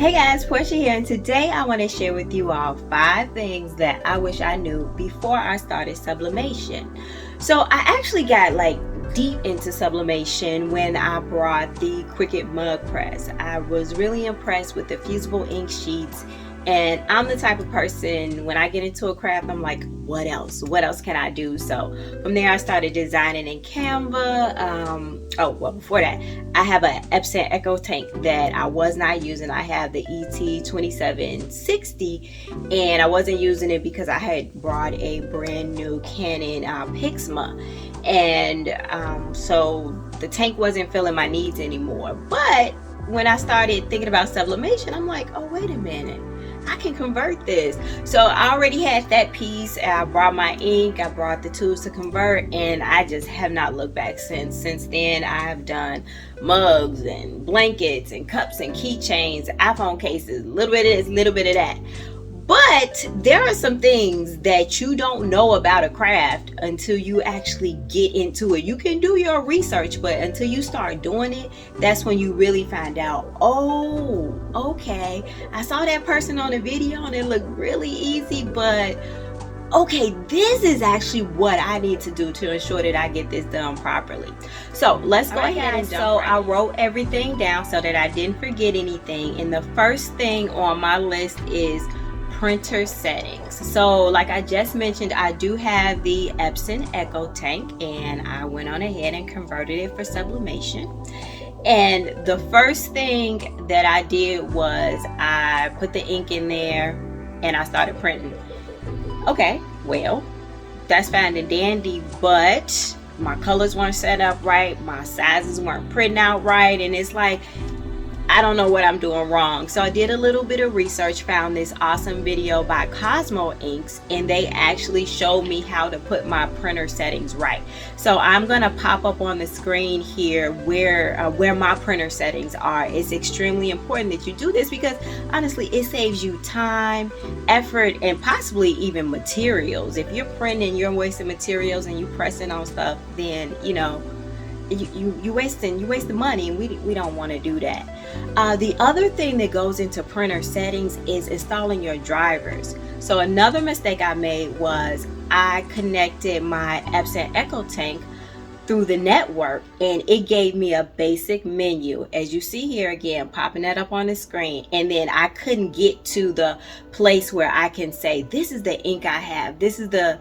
Hey guys, Portia here, and today I want to share with you all 5 things that I wish I knew before I started sublimation. So I actually got deep into sublimation when I brought the Cricut Mug press. I was really impressed with the fusible ink sheets, and I'm the type of person, when I get into a craft, I'm like, what else? What else can I do? So from there I started designing in Canva. Before that, I have an Epson EcoTank that I was not using. I have the ET2760, and I wasn't using it because I had brought a brand new Canon Pixma, and so the tank wasn't filling my needs anymore. But when I started thinking about sublimation, I'm like, oh, wait a minute, I can convert this. So I already had that piece. I brought my ink, I brought the tools to convert, and I just have not looked back since. Since then, I have done mugs and blankets and cups and keychains, iPhone cases, a little bit of this, a little bit of that. But there are some things that you don't know about a craft until you actually get into it. You can do your research, but until you start doing it, that's when you really find out, oh, okay, I saw that person on a video and it looked really easy, but okay, this is actually what I need to do to ensure that I get this done properly. So let's go ahead and jump right. I wrote everything down so that I didn't forget anything. And the first thing on my list is printer settings. So like I just mentioned, I do have the Epson EcoTank, and I went on ahead and converted it for sublimation. And the first thing that I did was I put the ink in there and I started printing. Okay, well, that's fine and dandy, but my colors weren't set up right, my sizes weren't printing out right, and it's like, I don't know what I'm doing wrong. So I did a little bit of research, found this awesome video by Cosmo Inks, and they actually showed me how to put my printer settings right. So I'm gonna pop up on the screen here where my printer settings are. It's extremely important that you do this because honestly, it saves you time, effort, and possibly even materials. If you're printing, you're wasting materials and you pressing on stuff, then you know, you wasting money, and we don't want to do that. The other thing that goes into printer settings is installing your drivers. So another mistake I made was I connected my Epson EcoTank through the network, and it gave me a basic menu, as you see here, again popping that up on the screen, and then I couldn't get to the place where I can say, this is the ink I have, this is the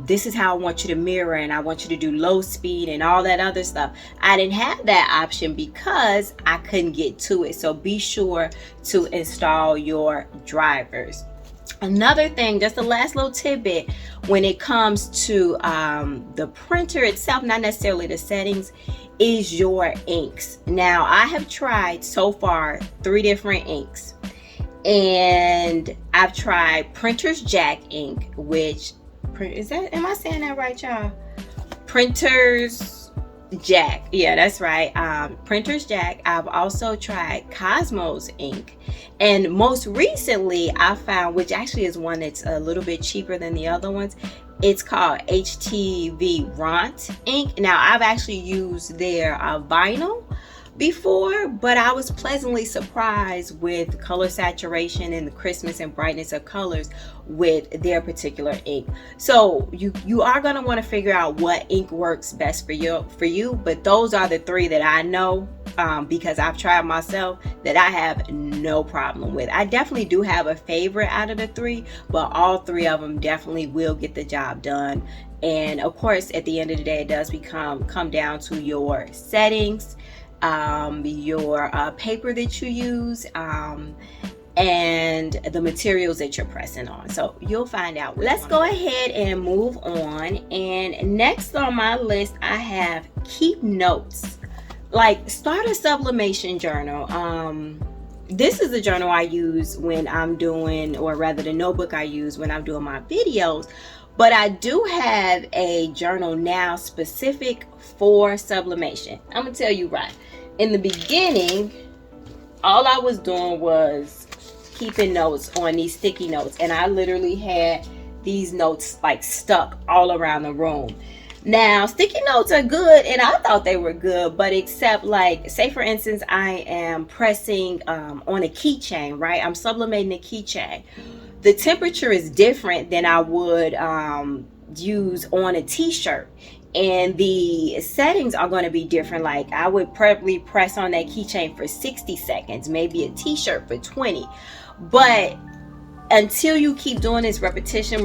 this is how I want you to mirror, and I want you to do low speed and all that other stuff. I didn't have that option because I couldn't get to it. So be sure to install your drivers. Another thing, just the last little tidbit, when it comes to the printer itself, not necessarily the settings, is your inks. Now I have tried so far 3 different inks, and I've tried Printer's Jack ink, which am I saying that right, y'all? Printer's Jack, yeah, that's right. Printer's Jack. I've also tried Cosmos ink, and most recently I found, which actually is one that's a little bit cheaper than the other ones, it's called VEVOR ink. Now I've actually used their vinyl before, but I was pleasantly surprised with color saturation and the crispness and brightness of colors with their particular ink. So you are going to want to figure out what ink works best for you, but those are the 3 that I know, because I've tried myself, that I have no problem with. I definitely do have a favorite out of the 3, but all 3 of them definitely will get the job done. And of course, at the end of the day, it does come down to your settings, your paper that you use, and the materials that you're pressing on. So you'll find out. Let's go ahead and move on. And next on my list, I have keep notes. Like, start a sublimation journal. This is the journal I use when I'm doing, or rather the notebook I use when I'm doing my videos. But I do have a journal now specific for sublimation. I'm gonna tell you right. In the beginning, all I was doing was keeping notes on these sticky notes, and I literally had these notes like stuck all around the room. Now, sticky notes are good, and I thought they were good, but except like, say for instance, I am pressing on a keychain, right? I'm sublimating a keychain. The temperature is different than I would use on a t-shirt, and the settings are going to be different. Like I would probably press on that keychain for 60 seconds, maybe a t-shirt for 20. But until you keep doing this repetition,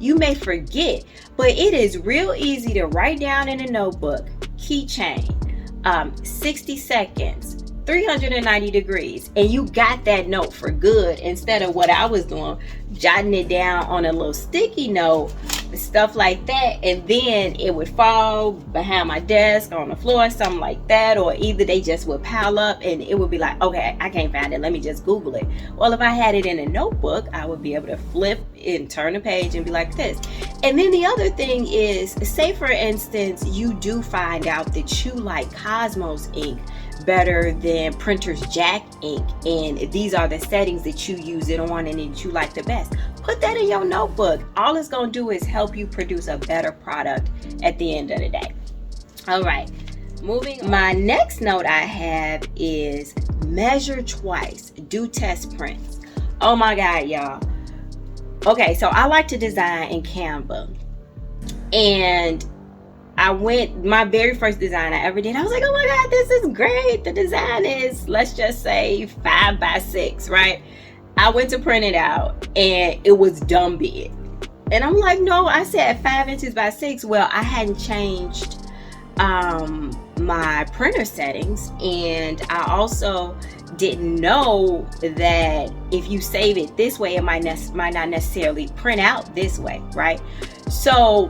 you may forget. But it is real easy to write down in a notebook, keychain, 60 seconds, 390 degrees, and you got that note for good, instead of what I was doing, jotting it down on a little sticky note, stuff like that, and then it would fall behind my desk on the floor, something like that, or either they just would pile up and it would be like, okay, I can't find it, let me just Google it. Well, if I had it in a notebook, I would be able to flip and turn the page and be like this. And then the other thing is, say for instance, you do find out that you like Cosmos ink better than Printer's Jack ink, and these are the settings that you use it on and that you like the best. Put that in your notebook. All it's going to do is help you produce a better product at the end of the day. All right, moving on. My next note I have is measure twice, do test prints. Oh my God, y'all. Okay, so I like to design in Canva, and my very first design I ever did, I was like, oh my God, this is great. The design is, let's just say 5 by 6, right? I went to print it out and it was dumb big. And I'm like, no, I said 5 inches by 6. Well, I hadn't changed my printer settings, and I also didn't know that if you save it this way, it might not necessarily print out this way, right? So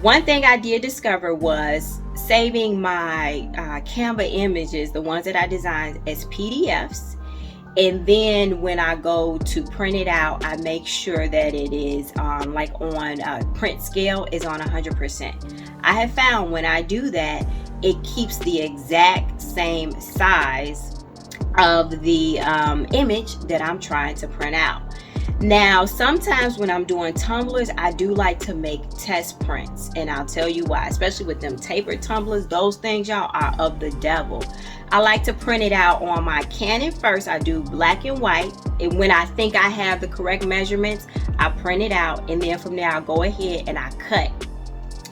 one thing I did discover was saving my Canva images, the ones that I designed, as PDFs. And then when I go to print it out, I make sure that it is like on print scale is on 100%. I have found when I do that, it keeps the exact same size of the image that I'm trying to print out. Now, sometimes when I'm doing tumblers, I do like to make test prints, and I'll tell you why. Especially with them tapered tumblers, those things, y'all, are of the devil. I like to print it out on my Canon first. I do black and white, and when I think I have the correct measurements, I print it out, and then from there I'll go ahead and I cut.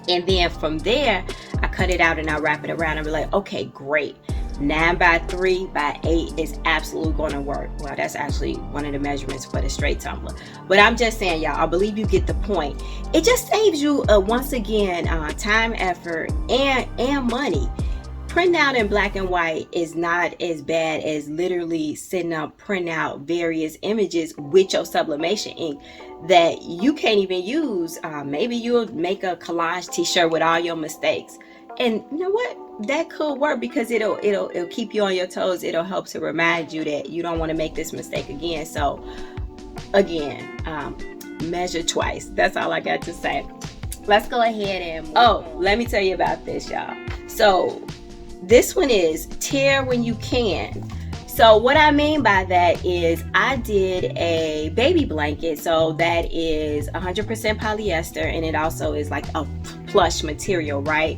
And then from there, I cut it out and I wrap it around and be like, okay, great. 9 by 3 by 8 is absolutely going to work. Well, that's actually one of the measurements for the straight tumbler. But I'm just saying, y'all, I believe you get the point. It just saves you, once again, time, effort, and money. Printing out in black and white is not as bad as literally sitting up, printing out various images with your sublimation ink that you can't even use. Maybe you'll make a collage t-shirt with all your mistakes. And you know what? That could work because it'll keep you on your toes. It'll help to remind you that you don't want to make this mistake again. So again, measure twice. That's all I got to say. Let's go ahead and let me tell you about this, y'all. So this one is tear when you can. So what I mean by that is I did a baby blanket. So that is 100% polyester, and it also is like a plush material, right?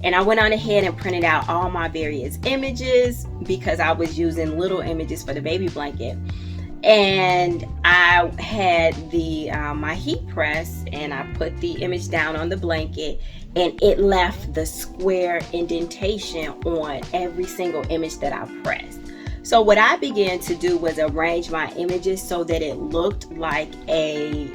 And I went on ahead and printed out all my various images because I was using little images for the baby blanket. And I had the my heat press, and I put the image down on the blanket, and it left the square indentation on every single image that I pressed. So what I began to do was arrange my images so that it looked like a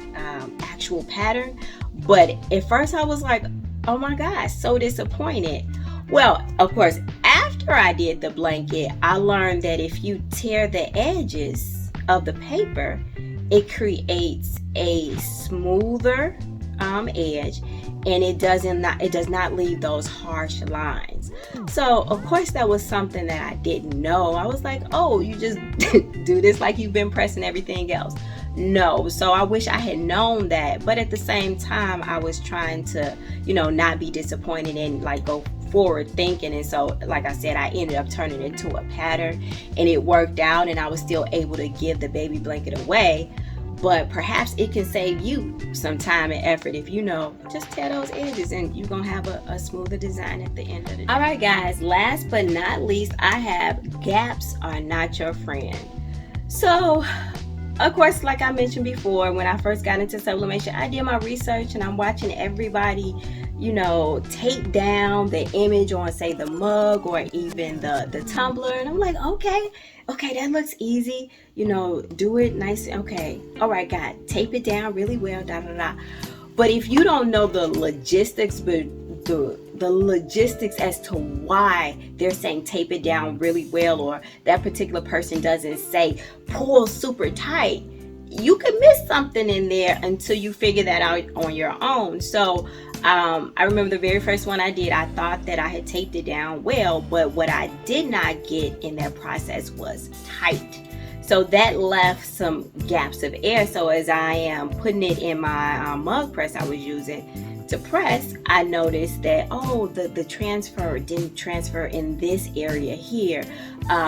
actual pattern. But at first I was like, oh my gosh, so disappointed. Well, of course, after I did the blanket, I learned that if you tear the edges of the paper, it creates a smoother edge, and it does not leave those harsh lines. So of course that was something that I didn't know. I was like, oh, you just do this like you've been pressing everything else. No. So I wish I had known that, but at the same time I was trying to, not be disappointed and like go forward thinking. And so, like I said, I ended up turning it into a pattern, and it worked out, and I was still able to give the baby blanket away. but perhaps it can save you some time and effort if you know, just tear those edges and you're gonna have a smoother design at the end of the day. All right guys, last but not least, I have gaps are not your friend. So of course, like I mentioned before, when I first got into sublimation, I did my research and I'm watching everybody, you know, tape down the image on, say, the mug or even the tumbler. And I'm like, okay, that looks easy. You know, do it nice. Okay, all right, God, tape it down really well, da da da. But if you don't know the logistics, but the logistics as to why they're saying tape it down really well, or that particular person doesn't say pull super tight, you could miss something in there until you figure that out on your own. So I remember the very first one I did, I thought that I had taped it down well, but what I did not get in that process was tight. So that left some gaps of air. So as I am putting it in my mug press I was using to press, I noticed that, oh, the transfer didn't transfer in this area here.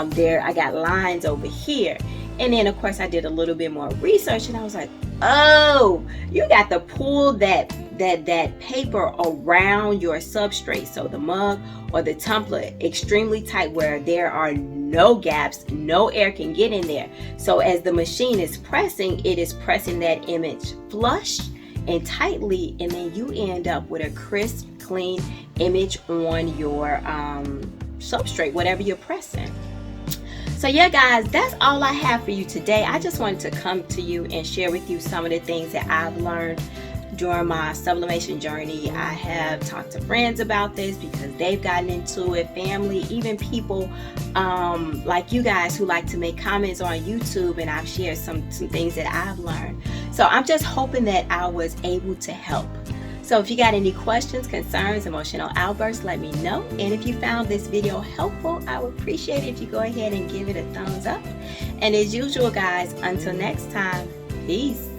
There, I got lines over here. And then of course I did a little bit more research and I was like, oh, you got to pull that paper around your substrate, so the mug or the tumbler, extremely tight where there are no gaps, no air can get in there. So as the machine is pressing, it is pressing that image flush and tightly, and then you end up with a crisp, clean image on your substrate, whatever you're pressing. So yeah guys, that's all I have for you today. I just wanted to come to you and share with you some of the things that I've learned during my sublimation journey. I have talked to friends about this because they've gotten into it, family, even people like you guys who like to make comments on YouTube, and I've shared some things that I've learned. So I'm just hoping that I was able to help. So if you got any questions, concerns, emotional outbursts, let me know. And if you found this video helpful, I would appreciate it if you go ahead and give it a thumbs up. And as usual guys, until next time, peace.